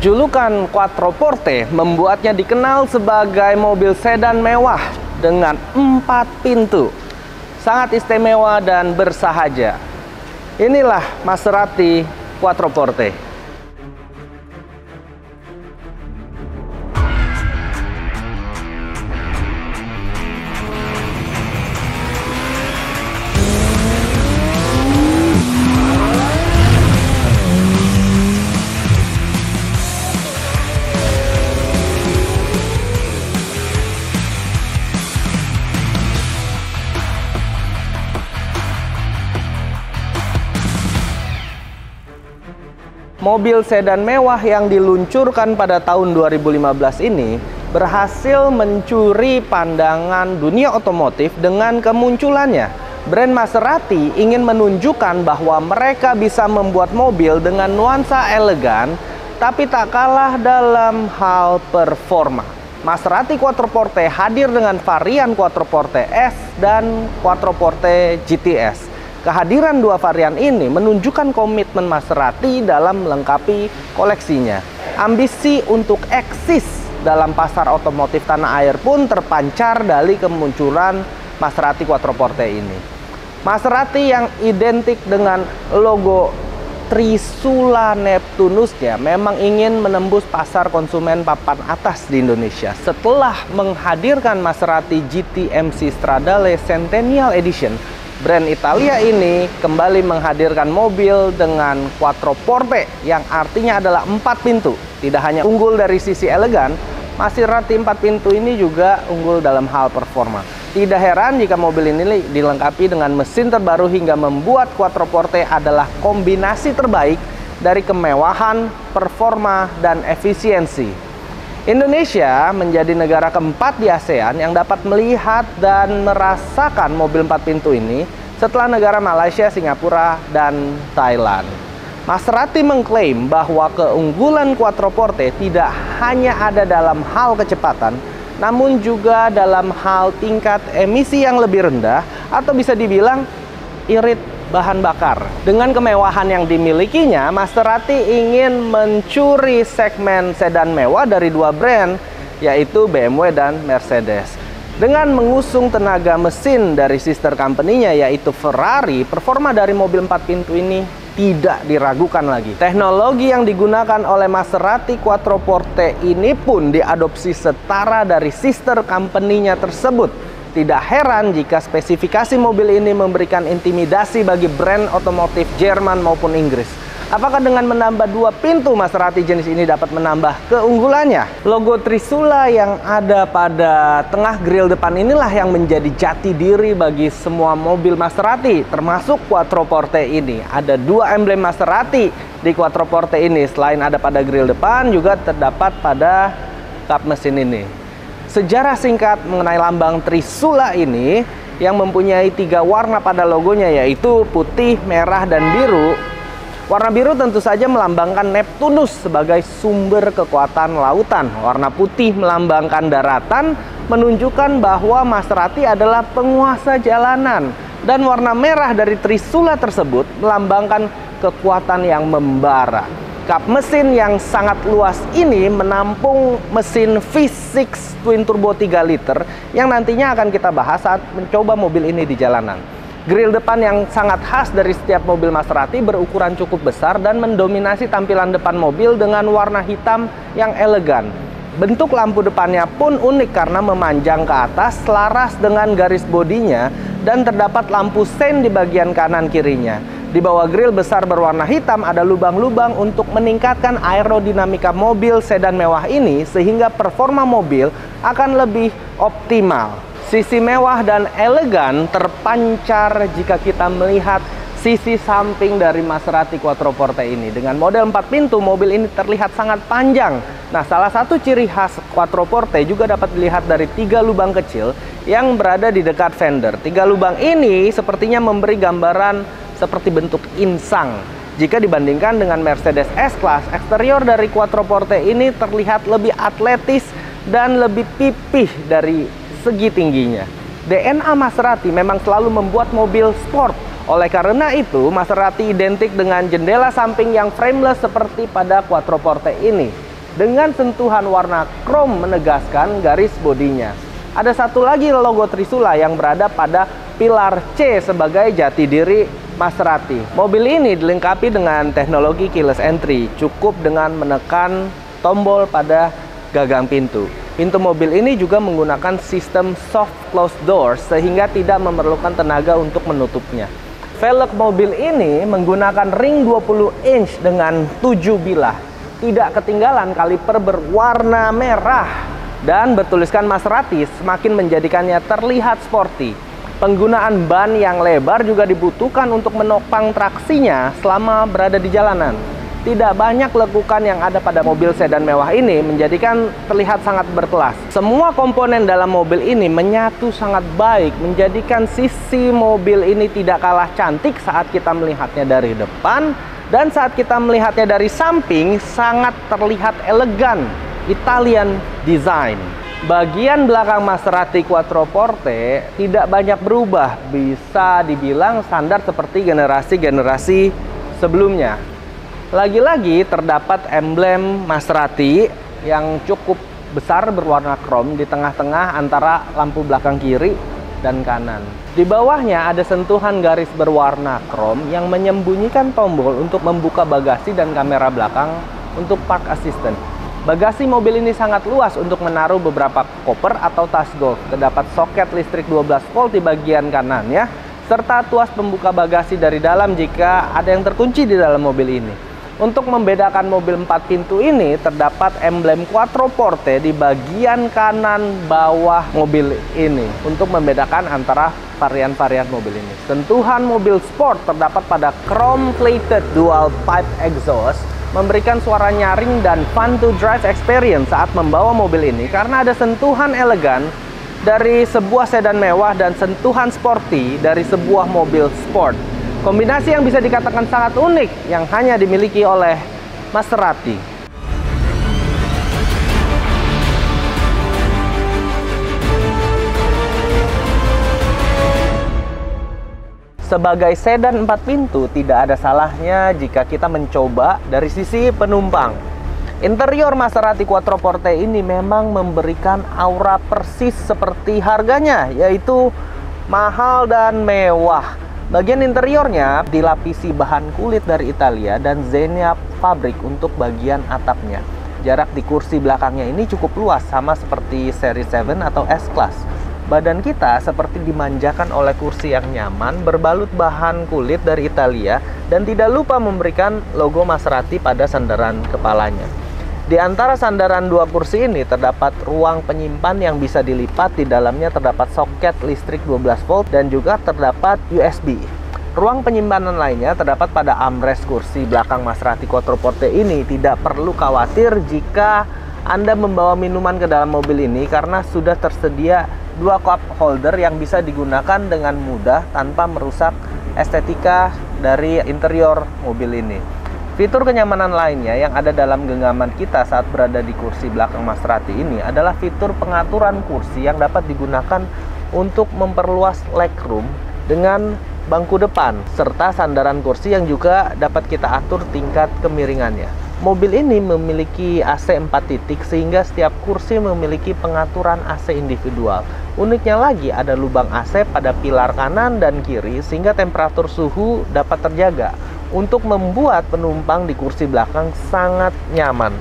Julukan Quattroporte membuatnya dikenal sebagai mobil sedan mewah dengan 4 pintu. Sangat istimewa dan bersahaja. Inilah Maserati Quattroporte. Mobil sedan mewah yang diluncurkan pada tahun 2015 ini berhasil mencuri pandangan dunia otomotif dengan kemunculannya. Brand Maserati ingin menunjukkan bahwa mereka bisa membuat mobil dengan nuansa elegan, tapi tak kalah dalam hal performa. Maserati Quattroporte hadir dengan varian Quattroporte S dan Quattroporte GTS. Kehadiran dua varian ini menunjukkan komitmen Maserati dalam melengkapi koleksinya. Ambisi untuk eksis dalam pasar otomotif tanah air pun terpancar dari kemunculan Maserati Quattroporte ini. Maserati yang identik dengan logo Trisula Neptunusnya memang ingin menembus pasar konsumen papan atas di Indonesia. Setelah menghadirkan Maserati GT MC Stradale Centennial Edition, brand Italia ini kembali menghadirkan mobil dengan Quattroporte yang artinya adalah 4 pintu. Tidak hanya unggul dari sisi elegan, Maserati 4 pintu ini juga unggul dalam hal performa. Tidak heran jika mobil ini dilengkapi dengan mesin terbaru hingga membuat Quattroporte adalah kombinasi terbaik dari kemewahan, performa, dan efisiensi. Indonesia menjadi negara keempat di ASEAN yang dapat melihat dan merasakan mobil 4 pintu ini setelah negara Malaysia, Singapura, dan Thailand. Maserati mengklaim bahwa keunggulan Quattroporte tidak hanya ada dalam hal kecepatan, namun juga dalam hal tingkat emisi yang lebih rendah atau bisa dibilang irit bahan bakar. Dengan kemewahan yang dimilikinya, Maserati ingin mencuri segmen sedan mewah dari dua brand, yaitu BMW dan Mercedes. Dengan mengusung tenaga mesin dari sister company-nya yaitu Ferrari, performa dari mobil 4 pintu ini tidak diragukan lagi. Teknologi yang digunakan oleh Maserati Quattroporte ini pun diadopsi setara dari sister company-nya tersebut. Tidak heran jika spesifikasi mobil ini memberikan intimidasi bagi brand otomotif Jerman maupun Inggris. Apakah dengan menambah 2 pintu Maserati jenis ini dapat menambah keunggulannya? Logo Trisula yang ada pada tengah grill depan inilah yang menjadi jati diri bagi semua mobil Maserati, termasuk Quattroporte ini. Ada 2 emblem Maserati di Quattroporte ini. Selain ada pada grill depan, juga terdapat pada kap mesin ini. Sejarah singkat mengenai lambang Trisula ini yang mempunyai 3 warna pada logonya, yaitu putih, merah, dan biru. Warna biru tentu saja melambangkan Neptunus sebagai sumber kekuatan lautan. Warna putih melambangkan daratan, menunjukkan bahwa Maserati adalah penguasa jalanan. Dan warna merah dari Trisula tersebut melambangkan kekuatan yang membara. Kap mesin yang sangat luas ini menampung mesin V6 twin turbo 3 liter yang nantinya akan kita bahas saat mencoba mobil ini di jalanan. Grill depan yang sangat khas dari setiap mobil Maserati berukuran cukup besar dan mendominasi tampilan depan mobil dengan warna hitam yang elegan. Bentuk lampu depannya pun unik karena memanjang ke atas selaras dengan garis bodinya dan terdapat lampu sein di bagian kanan kirinya. Di bawah grill besar berwarna hitam ada lubang-lubang untuk meningkatkan aerodinamika mobil sedan mewah ini sehingga performa mobil akan lebih optimal. Sisi mewah dan elegan terpancar jika kita melihat sisi samping dari Maserati Quattroporte ini. Dengan model 4 pintu, mobil ini terlihat sangat panjang. Nah, salah satu ciri khas Quattroporte juga dapat dilihat dari 3 lubang kecil yang berada di dekat fender. 3 lubang ini sepertinya memberi gambaran seperti bentuk insang. Jika dibandingkan dengan Mercedes S-Class, eksterior dari Quattroporte ini terlihat lebih atletis dan lebih pipih dari segi tingginya. DNA Maserati memang selalu membuat mobil sport. Oleh karena itu, Maserati identik dengan jendela samping yang frameless seperti pada Quattroporte ini. dengan sentuhan warna chrome menegaskan garis bodinya. Ada satu lagi logo Trisula yang berada pada pilar C sebagai jati diri Maserati. Mobil ini dilengkapi dengan teknologi keyless entry, cukup dengan menekan tombol pada gagang pintu. Pintu mobil ini juga menggunakan sistem soft close door sehingga tidak memerlukan tenaga untuk menutupnya. Velg mobil ini menggunakan ring 20 inch dengan 7 bilah. Tidak ketinggalan kaliper berwarna merah dan bertuliskan Maserati semakin menjadikannya terlihat sporty. Penggunaan ban yang lebar juga dibutuhkan untuk menopang traksinya selama berada di jalanan. Tidak banyak lekukan yang ada pada mobil sedan mewah ini menjadikan terlihat sangat berkelas. Semua komponen dalam mobil ini menyatu sangat baik, menjadikan sisi mobil ini tidak kalah cantik saat kita melihatnya dari depan, dan saat kita melihatnya dari samping sangat terlihat elegan, Italian design. Bagian belakang Maserati Quattroporte tidak banyak berubah, bisa dibilang standar seperti generasi-generasi sebelumnya. Lagi-lagi terdapat emblem Maserati yang cukup besar berwarna chrome di tengah-tengah antara lampu belakang kiri dan kanan. Di bawahnya ada sentuhan garis berwarna chrome yang menyembunyikan tombol untuk membuka bagasi dan kamera belakang untuk park assistant. Bagasi mobil ini sangat luas untuk menaruh beberapa koper atau tas golf. Terdapat soket listrik 12 volt di bagian kanannya, serta tuas pembuka bagasi dari dalam jika ada yang terkunci di dalam mobil ini. Untuk membedakan mobil 4 pintu ini, terdapat emblem Quattroporte di bagian kanan bawah mobil ini untuk membedakan antara varian-varian mobil ini. Sentuhan mobil sport terdapat pada chrome plated dual pipe exhaust, memberikan suara nyaring dan fun to drive experience saat membawa mobil ini karena ada sentuhan elegan dari sebuah sedan mewah dan sentuhan sporty dari sebuah mobil sport. Kombinasi yang bisa dikatakan sangat unik yang hanya dimiliki oleh Maserati. Sebagai sedan 4 pintu, tidak ada salahnya jika kita mencoba dari sisi penumpang. Interior Maserati Quattroporte ini memang memberikan aura persis seperti harganya, yaitu mahal dan mewah. Bagian interiornya dilapisi bahan kulit dari Italia dan Zegna fabrik untuk bagian atapnya. Jarak di kursi belakangnya ini cukup luas, sama seperti seri 7 atau S-Class. Badan kita seperti dimanjakan oleh kursi yang nyaman, berbalut bahan kulit dari Italia, dan tidak lupa memberikan logo Maserati pada sandaran kepalanya. Di antara sandaran dua kursi ini terdapat ruang penyimpan yang bisa dilipat. Di dalamnya terdapat soket listrik 12 volt dan juga terdapat USB. Ruang penyimpanan lainnya terdapat pada armrest kursi belakang Maserati Quattroporte ini. Tidak perlu khawatir jika Anda membawa minuman ke dalam mobil ini karena sudah tersedia dua cup holder yang bisa digunakan dengan mudah tanpa merusak estetika dari interior mobil ini. Fitur kenyamanan lainnya yang ada dalam genggaman kita saat berada di kursi belakang Maserati ini adalah fitur pengaturan kursi yang dapat digunakan untuk memperluas legroom dengan bangku depan, serta sandaran kursi yang juga dapat kita atur tingkat kemiringannya. Mobil ini memiliki AC 4 titik sehingga setiap kursi memiliki pengaturan AC individual. Uniknya lagi ada lubang AC pada pilar kanan dan kiri sehingga temperatur suhu dapat terjaga untuk membuat penumpang di kursi belakang sangat nyaman.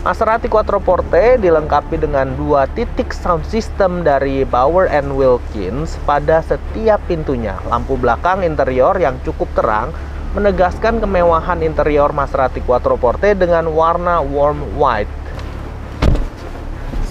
Maserati Quattroporte dilengkapi dengan 2 titik sound system dari Bauer & Wilkins pada setiap pintunya. Lampu belakang interior yang cukup terang menegaskan kemewahan interior Maserati Quattroporte dengan warna warm white.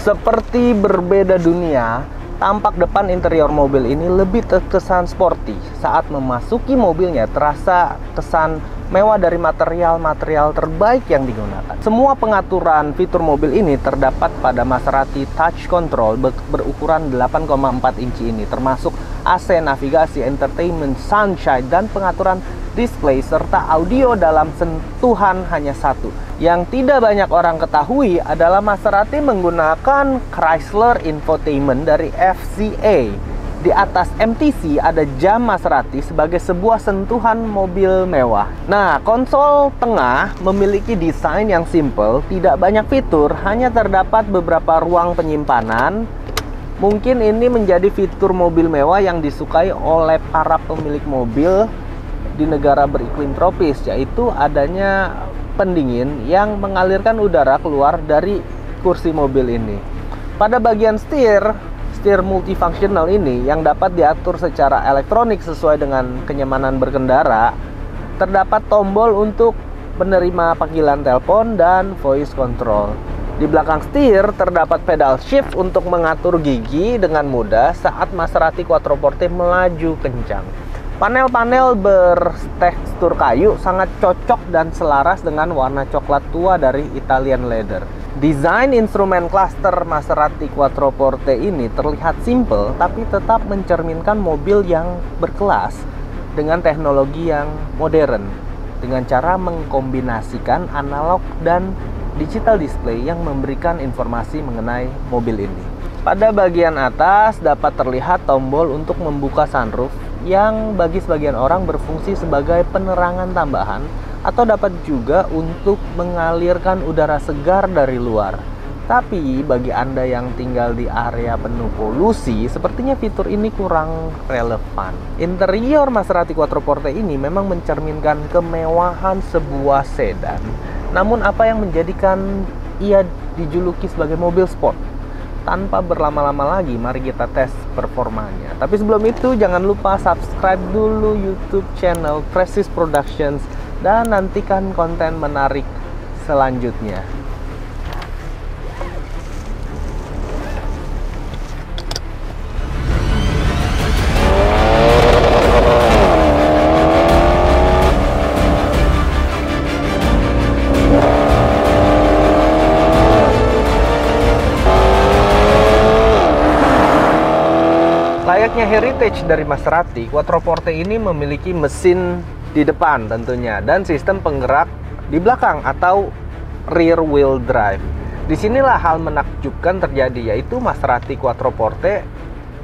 Seperti berbeda dunia, tampak depan interior mobil ini lebih terkesan sporty. Saat memasuki mobilnya terasa kesan mewah dari material-material terbaik yang digunakan. Semua pengaturan fitur mobil ini terdapat pada Maserati Touch Control berukuran 8,4 inci ini, termasuk AC, navigasi, entertainment, sunshine, dan pengaturan display serta audio dalam sentuhan hanya satu. Yang tidak banyak orang ketahui adalah Maserati menggunakan Chrysler Infotainment dari FCA Di atas MTC ada jam Maserati sebagai sebuah sentuhan mobil mewah. Nah, konsol tengah memiliki desain yang simple, tidak banyak fitur, hanya terdapat beberapa ruang penyimpanan. Mungkin ini menjadi fitur mobil mewah yang disukai oleh para pemilik mobil di negara beriklim tropis, yaitu adanya pendingin yang mengalirkan udara keluar dari kursi mobil ini. Pada bagian setir multifunctional ini yang dapat diatur secara elektronik sesuai dengan kenyamanan berkendara, terdapat tombol untuk menerima panggilan telepon dan voice control. Di belakang setir terdapat pedal shift untuk mengatur gigi dengan mudah saat Maserati Quattroporte melaju kencang. Panel-panel bertekstur kayu sangat cocok dan selaras dengan warna coklat tua dari Italian leather. Desain instrumen cluster Maserati Quattroporte ini terlihat simple tapi tetap mencerminkan mobil yang berkelas dengan teknologi yang modern dengan cara mengkombinasikan analog dan digital display yang memberikan informasi mengenai mobil ini. Pada bagian atas dapat terlihat tombol untuk membuka sunroof yang bagi sebagian orang berfungsi sebagai penerangan tambahan atau dapat juga untuk mengalirkan udara segar dari luar. Tapi bagi Anda yang tinggal di area penuh polusi, sepertinya fitur ini kurang relevan. Interior Maserati Quattroporte ini memang mencerminkan kemewahan sebuah sedan. Namun apa yang menjadikan ia dijuluki sebagai mobil sport? Tanpa berlama-lama lagi, mari kita tes performanya. Tapi sebelum itu, jangan lupa subscribe dulu YouTube channel Precis Productions dan nantikan konten menarik selanjutnya. Layaknya heritage dari Maserati, Quattroporte ini memiliki mesin di depan tentunya dan sistem penggerak di belakang atau rear wheel drive. Disinilah hal menakjubkan terjadi, yaitu Maserati Quattroporte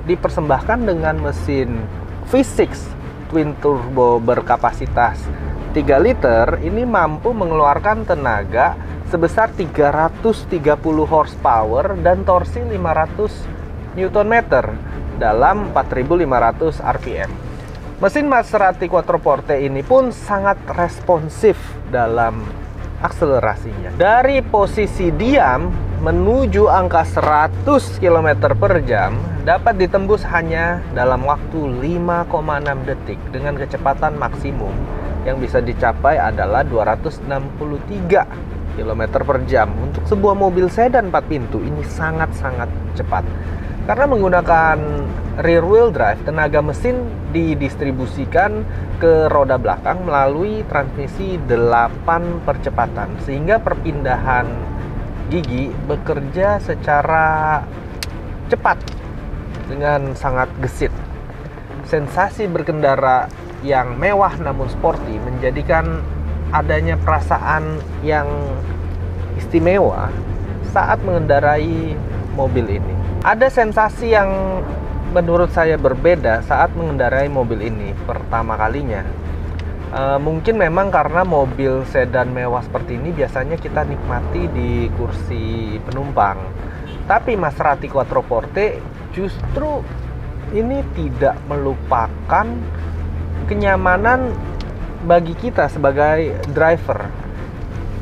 dipersembahkan dengan mesin V6 twin turbo berkapasitas 3 liter. Ini mampu mengeluarkan tenaga sebesar 330 horsepower dan torsi 500 Nm dalam 4.500 rpm. Mesin Maserati Quattroporte ini pun sangat responsif dalam akselerasinya. Dari posisi diam menuju angka 100 km per jam dapat ditembus hanya dalam waktu 5,6 detik dengan kecepatan maksimum yang bisa dicapai adalah 263 km per jam. Untuk sebuah mobil sedan 4 pintu ini sangat-sangat cepat. Karena menggunakan rear wheel drive, tenaga mesin didistribusikan ke roda belakang melalui transmisi 8 percepatan, sehingga perpindahan gigi bekerja secara cepat dengan sangat gesit. Sensasi berkendara yang mewah namun sporty menjadikan adanya perasaan yang istimewa saat mengendarai mobil ini. Ada sensasi yang menurut saya berbeda saat mengendarai mobil ini pertama kalinya. Mungkin memang karena mobil sedan mewah seperti ini biasanya kita nikmati di kursi penumpang. Tapi Maserati Quattroporte justru ini tidak melupakan kenyamanan bagi kita sebagai driver.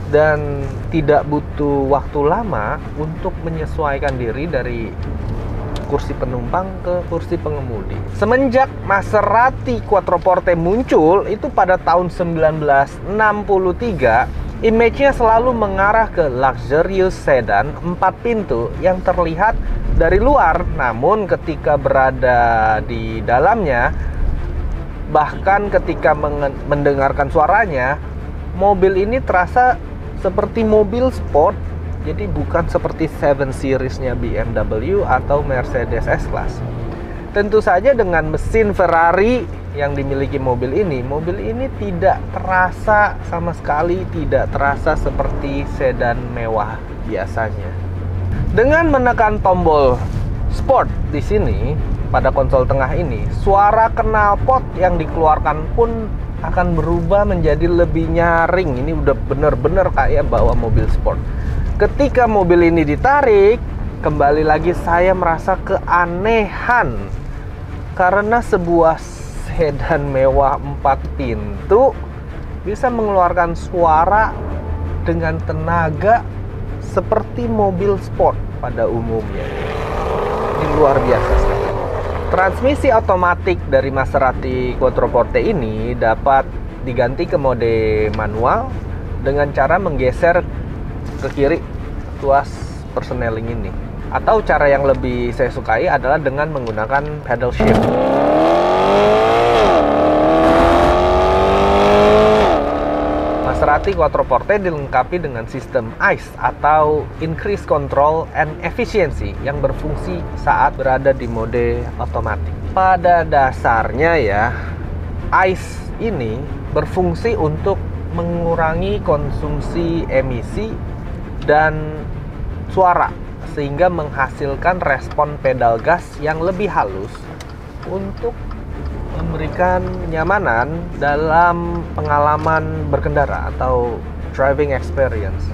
Dan tidak butuh waktu lama untuk menyesuaikan diri dari kursi penumpang ke kursi pengemudi. Semenjak Maserati Quattroporte muncul itu pada tahun 1963, image-nya selalu mengarah ke luxurious sedan 4 pintu yang terlihat dari luar, namun ketika berada di dalamnya, bahkan ketika mendengarkan suaranya, mobil ini terasa seperti mobil sport, jadi bukan seperti 7 Series-nya BMW atau Mercedes S-Class. Tentu saja dengan mesin Ferrari yang dimiliki mobil ini tidak terasa sama sekali, tidak terasa seperti sedan mewah biasanya. Dengan menekan tombol sport di sini, pada konsol tengah ini, suara knalpot yang dikeluarkan pun akan berubah menjadi lebih nyaring. Ini udah bener-bener kayak bawa mobil sport. Ketika mobil ini ditarik, kembali lagi saya merasa keanehan karena sebuah sedan mewah 4 pintu bisa mengeluarkan suara dengan tenaga seperti mobil sport pada umumnya. Ini luar biasa sekali. Transmisi otomatik dari Maserati Quattroporte ini dapat diganti ke mode manual dengan cara menggeser ke kiri tuas persneling ini. Atau cara yang lebih saya sukai adalah dengan menggunakan pedal shift. Maserati Quattroporte dilengkapi dengan sistem ICE atau Increase Control and Efficiency yang berfungsi saat berada di mode otomatis. Pada dasarnya ya, ICE ini berfungsi untuk mengurangi konsumsi emisi dan suara sehingga menghasilkan respon pedal gas yang lebih halus untuk memberikan kenyamanan dalam pengalaman berkendara atau driving experience.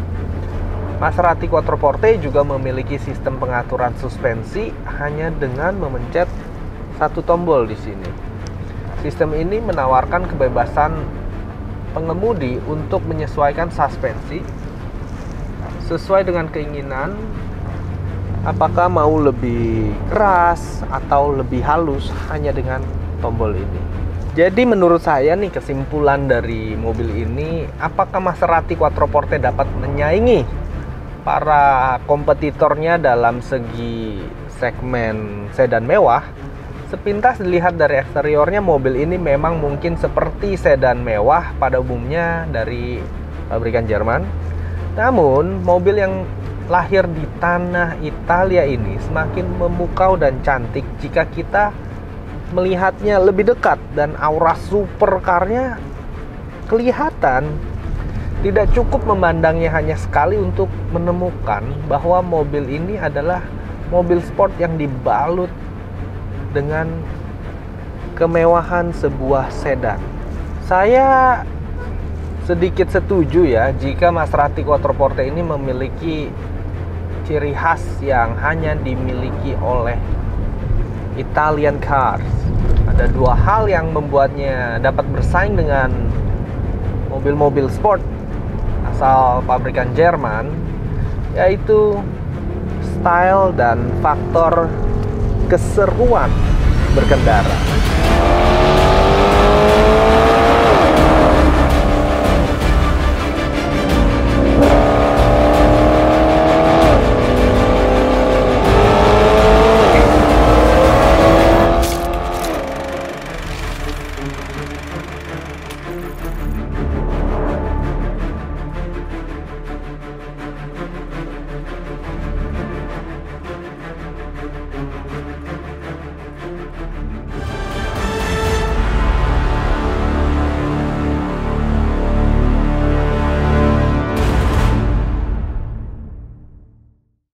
Maserati Quattroporte juga memiliki sistem pengaturan suspensi hanya dengan memencet satu tombol di sini. Sistem ini menawarkan kebebasan pengemudi untuk menyesuaikan suspensi sesuai dengan keinginan, apakah mau lebih keras atau lebih halus hanya dengan tombol ini. Jadi menurut saya nih, kesimpulan dari mobil ini, apakah Maserati Quattroporte dapat menyaingi para kompetitornya dalam segi segmen sedan mewah? Sepintas dilihat dari eksteriornya, mobil ini memang mungkin seperti sedan mewah pada umumnya dari pabrikan Jerman. Namun, mobil yang lahir di tanah Italia ini semakin memukau dan cantik jika kita melihatnya lebih dekat, dan aura supercar-nya kelihatan. Tidak cukup memandangnya hanya sekali untuk menemukan bahwa mobil ini adalah mobil sport yang dibalut dengan kemewahan sebuah sedan. Saya sedikit setuju ya jika Maserati Quattroporte ini memiliki ciri khas yang hanya dimiliki oleh Italian cars. Ada dua hal yang membuatnya dapat bersaing dengan mobil-mobil sport asal pabrikan Jerman, yaitu style dan faktor keseruan berkendara.